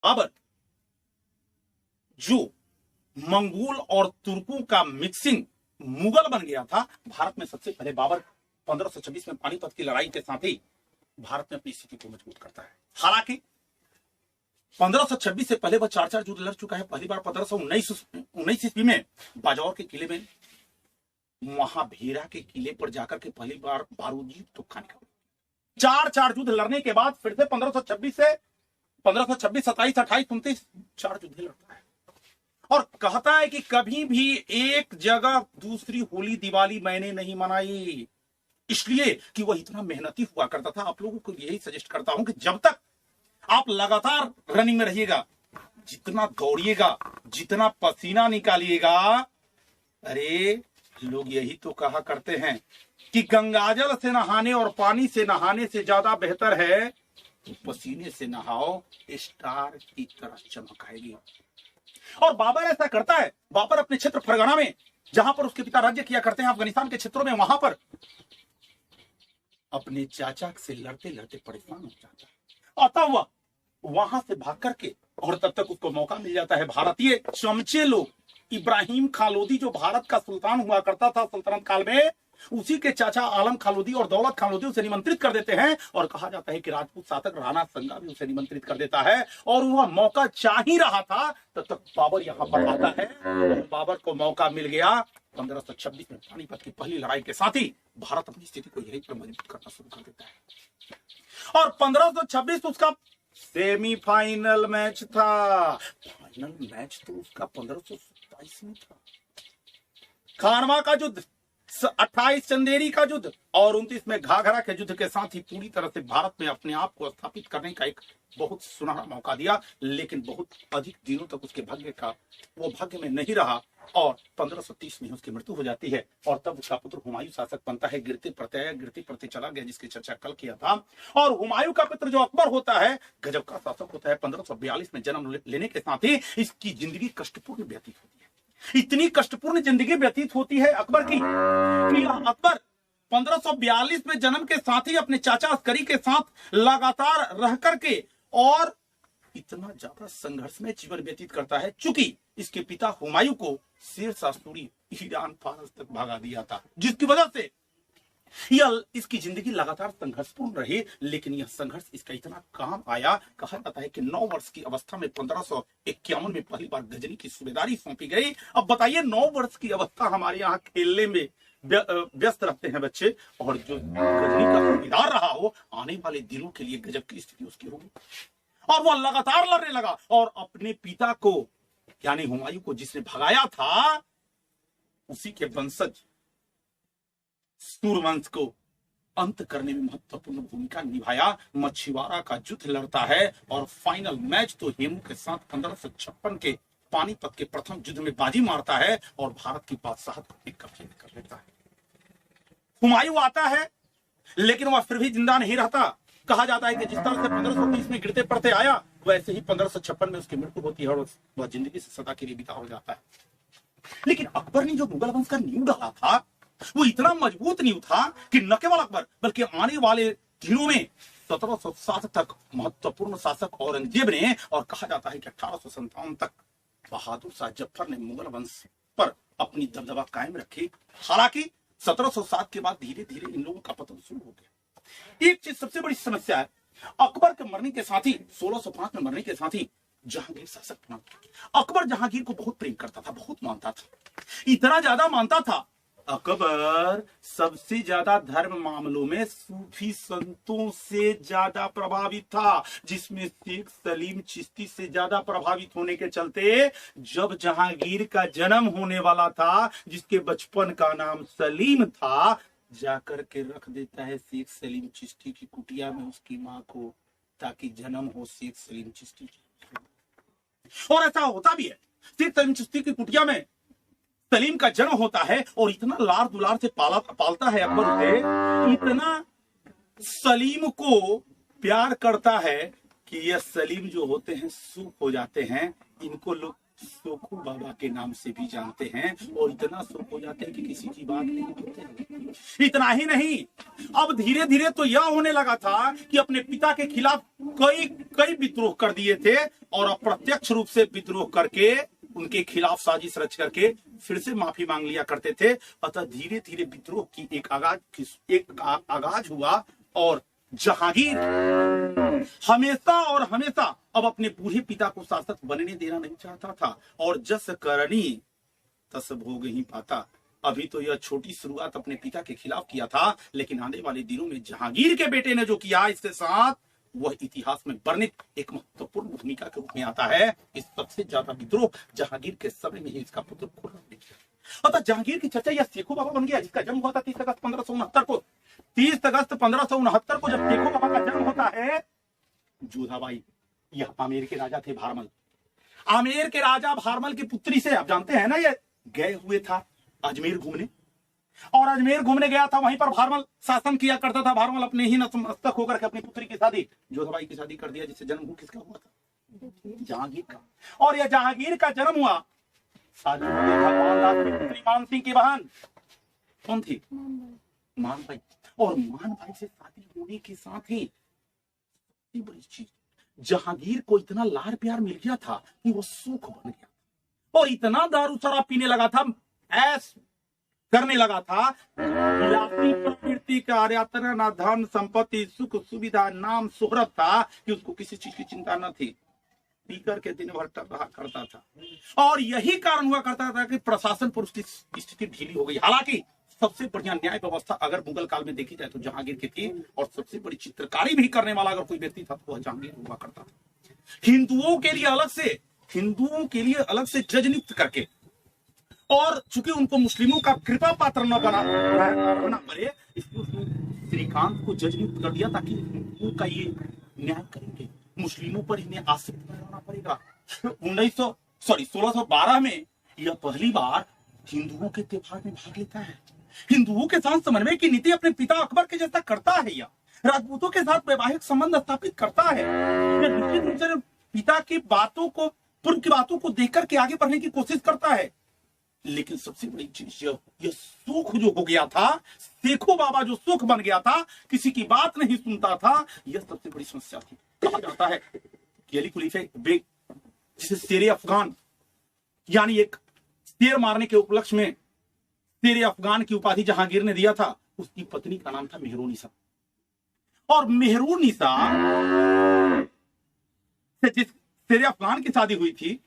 बाबर जो मंगोल और तुर्कों का मिक्सिंग मुगल बन गया था, भारत में सबसे पहले बाबर 1526 में पानीपत की लड़ाई के साथ ही भारत में अपनी स्थिति को मजबूत करता है। हालांकि 1526 से पहले वह 4 युद्ध लड़ चुका है। पहली बार 1519 ईस्वी में बाजौर के किले में, वहां भेरा के किले पर जाकर के पहली बार बारूदी तुक्का निकाला। 4 युद्ध लड़ने के बाद फिर से 1526 से 1526, 27, 28, 29 4 युद्ध लड़ता है और कहता है कि कभी भी एक जगह दूसरी होली दिवाली मैंने नहीं मनाई, इसलिए कि वह इतना मेहनती हुआ करता था। आप लोगों को यही सजेस्ट करता हूं कि जब तक आप लगातार रनिंग में रहिएगा, जितना दौड़िएगा, जितना पसीना निकालिएगा, अरे लोग यही तो कहा करते हैं कि गंगाजल से नहाने और पानी से नहाने से ज्यादा बेहतर है तो पसीने से नहाओ, स्टार की तरह चमक आएगी। और बाबर ऐसा करता है। बाबर अपने क्षेत्र फरगना में, जहां पर उसके पिता राज्य किया करते हैं, अफगानिस्तान के क्षेत्रों में, वहां पर अपने चाचा से लड़ते लड़ते परेशान हो जाता है। अतः वह वहां से भाग करके, और तब तक उसको मौका मिल जाता है भारतीय चमचे लोग इब्राहिम खान लोदी, जो भारत का सुल्तान हुआ करता था सल्तनत काल में, उसी के चाचा आलम खान लोदी और दौलत खान लोदी उसे निमंत्रित कर देते हैं। और कहा जाता है कि राजपूत शासक राणा संगा भी उसे निमंत्रित कर देता है। और वह मौका चाह ही रहा था, तब तक बाबर यहां पर आता है। बाबर को मौका मिल गया। 1526 में पानीपत की पहली लड़ाई के साथ ही भारत अपनी स्थिति को यही पर मजबूत करना शुरू कर देता है। और 1526 उसका सेमीफाइनल मैच था। फाइनल मैच तो उसका 1527 में था। खानवा का युद्ध, 28 चंदेरी का युद्ध और 29 में घाघरा के युद्ध के साथ ही पूरी तरह से भारत में अपने आप को स्थापित करने का एक बहुत सुनहरा मौका दिया। लेकिन बहुत अधिक दिनों तक उसके भाग्य में नहीं रहा और 1530 में उसकी मृत्यु हो जाती है। और तब उसका पुत्र हुमायूं शासक बनता है। गिरते प्रत्यय चला गया, जिसकी चर्चा कल किया था। और हुमायूं का पुत्र जो अकबर होता है, गजब का शासक होता है। 1542 में जन्म लेने के साथ ही इसकी जिंदगी कष्टपूर्ण व्यतीत होती है। इतनी कष्टपूर्ण जिंदगी व्यतीत होती है अकबर की कि अकबर 1542 में जन्म के साथ ही अपने चाचा अस्करी के साथ लगातार रह करके और इतना ज्यादा संघर्ष में जीवन व्यतीत करता है, चूंकि इसके पिता हुमायूं को शेर शाह सूरी ईरान फारस तक भगा दिया था, जिसकी वजह से यह इसकी जिंदगी लगातार संघर्षपूर्ण रही। लेकिन यह संघर्ष इसका इतना काम आया, कहा जाता है कि 9 वर्ष की अवस्था में 1551 में पहली बार गजनी की सूबेदारी सौंपी गई। अब बताइए, 9 वर्ष की अवस्था हमारे यहाँ खेलने में व्यस्त रहते हैं बच्चे, और जो गजनी का सूबेदार रहा हो, आने वाले दिनों के लिए गजब की स्थिति उसकी होगी। और वह लगातार लड़ने लगा और अपने पिता को यानी हुमायूं को जिसने भगाया था, उसी के वंशज सूरवंश को अंत करने में महत्वपूर्ण भूमिका निभाया। मछुआरा का युद्ध लड़ता है और फाइनल मैच तो हेमू के साथ 1556 के पानीपत के प्रथम युद्ध में बाजी मारता है और भारत की बादशाहत को कब्जे में कर लेता है। हुमायूं आता है लेकिन वह फिर भी जिंदा नहीं रहता। कहा जाता है कि जिस तरह से 1530 में गिरते पड़ते आया, वैसे ही 1556 में उसकी मृत्यु होती है और वह जिंदगी से सदा के लिए विदा हो जाता है। लेकिन अकबर ने जो मुगल वंश का नींव डाला था, वो इतना मजबूत नींव था कि न केवल अकबर बल्कि आने वाले दिनों में 1707 तक महत्वपूर्ण शासक औरंगजेब ने, और कहा जाता है कि 1857 तक बहादुर शाह जफर ने मुगल वंश पर अपनी दबदबा कायम रखी। हालांकि 1707 के बाद धीरे धीरे इन लोगों का पतन शुरू हो गया। एक चीज सबसे बड़ी समस्या है, अकबर के मरने के साथ ही 1605 में मरने के साथ ही जहांगीर शासक बना। अकबर जहांगीर को बहुत प्रेम करता था, बहुत मानता था, इतना ज्यादा मानता था। अकबर सबसे ज्यादा धर्म मामलों में सूफी संतों से ज्यादा प्रभावित था, जिसमें शेख सलीम चिश्ती से ज्यादा प्रभावित होने के चलते जब जहांगीर का जन्म होने वाला था, जिसके बचपन का नाम सलीम था, जाकर के रख देता है शेख सलीम चिश्ती की कुटिया में उसकी मां को, ताकि जन्म हो शेख सलीम चिश्ती की। और ऐसा होता भी है, शेख सलीम चिश्ती की कुटिया में सलीम का जन्म होता है और इतना लाड़ दुलार से पालता है अकबर उसे, इतना सलीम को प्यार करता है कि ये सलीम जो होते हैं सूख हो जाते हैं, इनको लोग सोखू बाबा के नाम से भी जानते हैं, और इतना शौक हो जाते हैं कि किसी की बात नहीं करते। इतना ही नहीं, अब धीरे धीरे तो यह होने लगा था कि अपने पिता के खिलाफ कई कई विद्रोह कर दिए थे, और अप्रत्यक्ष रूप से विद्रोह करके उनके खिलाफ साजिश रच करके फिर से माफी मांग लिया करते थे। अतः धीरे धीरे विद्रोह की एक आगाज हुआ, और जहांगीर हमेशा और हमेशा अब अपने बूढ़े पिता को शासक बनने देना नहीं चाहता था, और जस करनी तस भोग ही पाता। अभी तो यह छोटी शुरुआत अपने पिता के खिलाफ किया था, लेकिन आने वाले दिनों में जहांगीर के बेटे ने जो किया इसके साथ, वह इतिहास में वर्णित एक महत्वपूर्ण भूमिका के रूप में आता है। इस सबसे ज्यादा विद्रोह जहांगीर के समय में ही इसका पुत्र खुर्रम ने किया। अतः जहांगीर की चर्चा यह शेखू बाबा बन गया, जिसका जन्म हुआ था 30 अगस्त 1569 को। 30 अगस्त 1569 को जब शेखू बाबा का जन्म होता है, जोधाबाई, यह आमेर के राजा थे भारमल, आमेर के राजा भारमल की पुत्री से, आप जानते हैं ना, ये गए हुए था अजमेर घूमने, और अजमेर घूमने गया था, वहीं पर भारमल शासन किया करता था। भारमल अपने ही नतमस्तक होकर के अपनी पुत्री की शादी जोधाबाई की शादी कर दिया, जिससे जन्म किसका हुआ था? जहांगीर का। और यह जहांगीर का जन्म हुआ शादी भगवान दास की पुत्री मान सिंह की बहन कौन थी? मानबाई। और मानबाई से शादी होने के साथ ही बड़ी चीज, जहांगीर को इतना लाड़ प्यार मिल गया था कि वो सुख बन गया, और इतना दारू शराब पीने लगा था, ऐस करने लगा था, प्रवृत्ति का यात्रा ना धन संपत्ति सुख सुविधा नाम शोहरत था कि उसको किसी चीज की चिंता न थी। पीकर के दिन भर टक रहा करता था, और यही कारण हुआ करता था कि प्रशासन पर उसकी स्थिति ढीली हो गई। हालांकि सबसे बढ़िया न्याय व्यवस्था अगर मुगल काल में देखी जाए तो जहांगीर की थी, और सबसे बड़ी चित्रकारी भी करने वाला अगर कोई व्यक्ति था तो वह जहांगीर हुआ करता था। हिंदुओं के लिए अलग से जज नियुक्त करके, और चूंकि उनको मुस्लिमों का कृपा पात्र न बना पड़े, इसलिए श्रीकांत को जज नियुक्त कर दिया ताकि उनका ये न्याय करेंगे, मुस्लिमों पर इन्हें आश्रित रहना पड़ेगा। 1612 में यह पहली बार हिंदुओं के त्योहार में भाग लेता है। हिंदुओं के साथ समन्वय की नीति अपने पिता अकबर के जैसा करता है, या राजपूतों के साथ वैवाहिक संबंध स्थापित करता है, या निश्चित रूप से पिता की बातों को, पूर्व की बातों को देख करके आगे बढ़ने की कोशिश करता है। लेकिन सबसे बड़ी चीज यह सुख जो हो गया था, शेखू बाबा जो सुख बन गया था, किसी की बात नहीं सुनता था, यह सबसे बड़ी समस्या थी। कहा जाता है कि अली कुलीफे बेग, जिसे शेरे अफगान यानी एक शेर मारने के उपलक्ष्य में शेरे अफगान की उपाधि जहांगीर ने दिया था, उसकी पत्नी का नाम था मेहरुनिसा। और मेहरुनिसा से जिस शेरे अफगान की शादी हुई थी,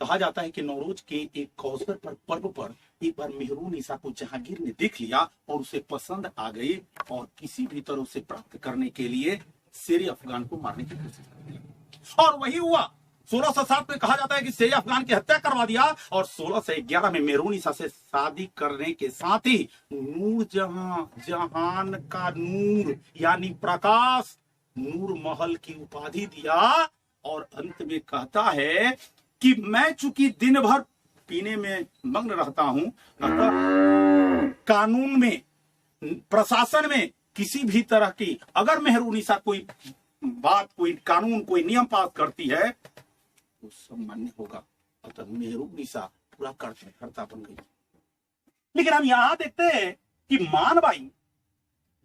कहा जाता है कि नौरोज के एक अवसर पर, पर्व पर एक बार मेहरुनिसा को जहांगीर ने देख लिया और उसे पसंद आ गई, और किसी भी तरह से प्राप्त करने के लिए शेरे अफगान को मारने की कोशिश कर दिया। और वही हुआ। 1607 में कहा जाता है कि शेरे अफगान की हत्या करवा दिया, और 1611 में मेहरुनिसा से शादी करने के साथ ही नूर जहान का नूर यानी प्रकाश, नूर महल की उपाधि दिया। और अंत में कहता है कि मैं चूंकि दिन भर पीने में मग्न रहता हूं, अतः कानून में, प्रशासन में किसी भी तरह की अगर मेहरुनिसा कोई बात, कोई कानून, कोई नियम पास करती है तो सब मान्य होगा। अतः मेहरुनिसा पूरा कर्ता बन गई। लेकिन हम यहां देखते हैं कि मानबाई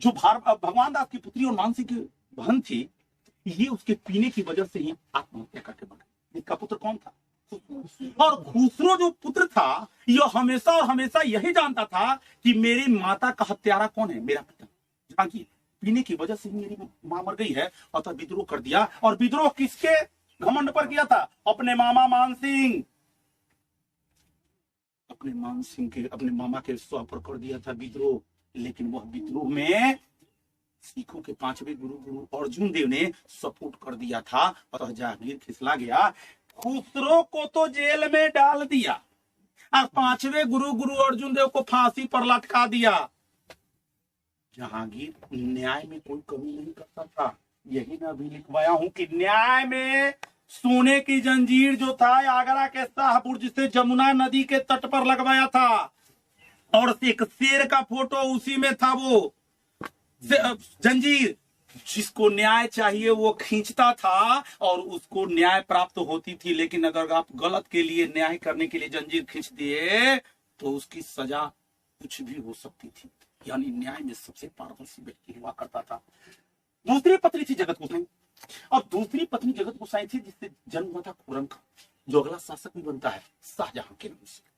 जो भगवान दास की पुत्री और मानसिंह की बहन थी, ये उसके पीने की वजह से ही आत्महत्या करके बन गई। इसका पुत्र कौन था? और खुसरो जो पुत्र था, यह हमेशा और हमेशा यही जानता था कि मेरी माता का हत्यारा कौन है? मेरा पिता जहांगीर। पीने की वजह से मेरी मां मर गई है, अतः विद्रोह कर दिया। और विद्रोह किसके घमंड पर किया था? अपने मामा मानसिंह, अपने मामा के स्व पर कर दिया था विद्रोह। लेकिन वह विद्रोह में सिखों के 5वें गुरु अर्जुन देव ने सपोर्ट कर दिया था, अतः जहांगीर खिसला गया। खुसरो को तो जेल में डाल दिया, और 5वें गुरु अर्जुन देव को फांसी पर लटका दिया। जहांगीर न्याय में कोई कमी नहीं करता था। यही मैं अभी लिखवाया हूं कि न्याय में सोने की जंजीर जो था, आगरा के शाहबुर्ज से जमुना नदी के तट पर लगवाया था, और एक शेर का फोटो उसी में था। वो जंजीर जिसको न्याय चाहिए वो खींचता था और उसको न्याय प्राप्त होती थी, लेकिन अगर आप गलत के लिए न्याय करने के लिए जंजीर खींच दिए तो उसकी सजा कुछ भी हो सकती थी। यानी न्याय में सबसे पारदर्शी व्यक्ति हुआ करता था। दूसरी पत्नी थी जगत गोसाई। अब दूसरी पत्नी जगत गोसाई थी जिससे जन्म हुआ था खुर्रम का, जो अगला शासक भी बनता है शाहजहां के नाम से।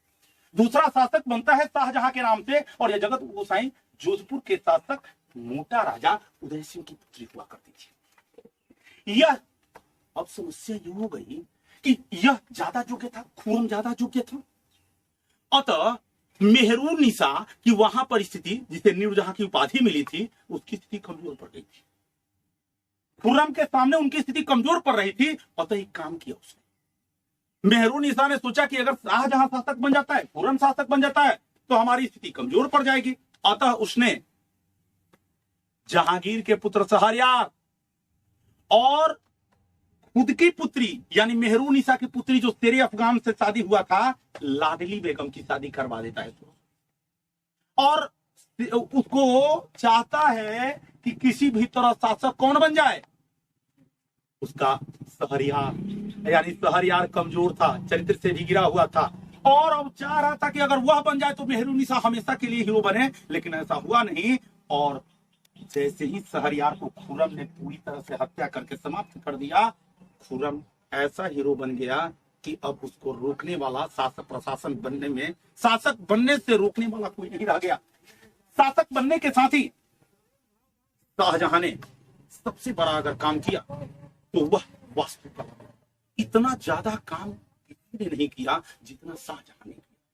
दूसरा शासक बनता है शाहजहां के नाम से, और यह जगत गोसाई जोधपुर के शासक मोटा राजा उदय सिंह की पुत्री हुआ करती थी। यह अब समस्या यूं हो गई कि यह ज्यादा योग्य था, खुर्रम ज्यादा योग्य था, अतः मेहरुन्निसा की वहां पर स्थिति, जिसे नूरजहां की उपाधि मिली थी, उसकी स्थिति कमजोर पड़ गई थी। खुर्रम के सामने उनकी स्थिति कमजोर पड़ रही थी, अतः एक काम किया उसने। मेहरुन्निसा ने सोचा कि अगर शाहजहां शासक बन जाता है, खुर्रम शासक बन जाता है, तो हमारी स्थिति कमजोर पड़ जाएगी। अतः उसने जहांगीर के पुत्र शहरयार और खुद की पुत्री यानी मेहरुन्निसा की पुत्री जो शेरे अफगान से शादी हुआ था, लाडली बेगम की शादी करवा देता है और उसको चाहता है कि किसी भी तरह शासक कौन बन जाए, उसका शहरयार। यानी शहरयार कमजोर था, चरित्र से भी गिरा हुआ था, और अब चाह रहा था कि अगर वह बन जाए तो मेहरुन्निसा हमेशा के लिए हीरो बने, लेकिन ऐसा हुआ नहीं। और जैसे ही शहरयार को खुर्रम ने पूरी तरह से हत्या करके समाप्त कर दिया, खुर्रम ऐसा हीरो बन गया कि अब उसको रोकने वाला, शासक प्रशासन बनने में, शासक बनने से रोकने वाला कोई नहीं रह गया। शासक बनने के साथ ही शाहजहां ने सबसे बड़ा अगर काम किया तो वह वास्तुकला। इतना ज्यादा काम किसी ने नहीं किया जितना शाहजहां ने।